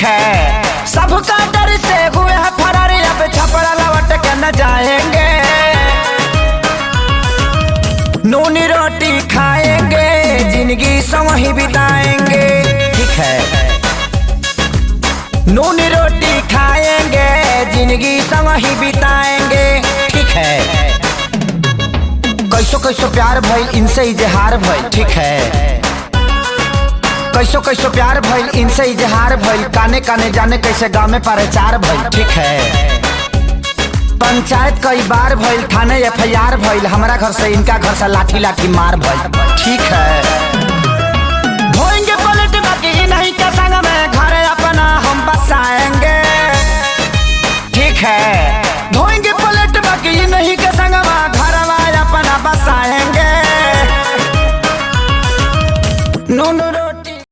है। सबका डर से हुए हैं फरार, अब छपरा लौट के न जाएंगे। नूनी रोटी खाएंगे, जिंदगी संग ही बिताएंगे। ठीक है, नूनी रोटी खाएंगे, जिंदगी संग ही बिताएंगे। ठीक है, कैसो कैसो प्यार भइल इनसे इजहार भइल। ठीक है, कैसो कैसो प्यार भइल इनसे इजहार भइल। काने काने जाने कैसे गाँव में प्रचार भइल। ठीक है, पंचायत कई बार भइल, थाने FIR भइल। हमारा घर से इनका घर से लाठी लाठी मार भइल। ठीक है, धोएंगे पलट बाकी नहीं के संग में, घर अपना हम बसाएंगे। ठीक है,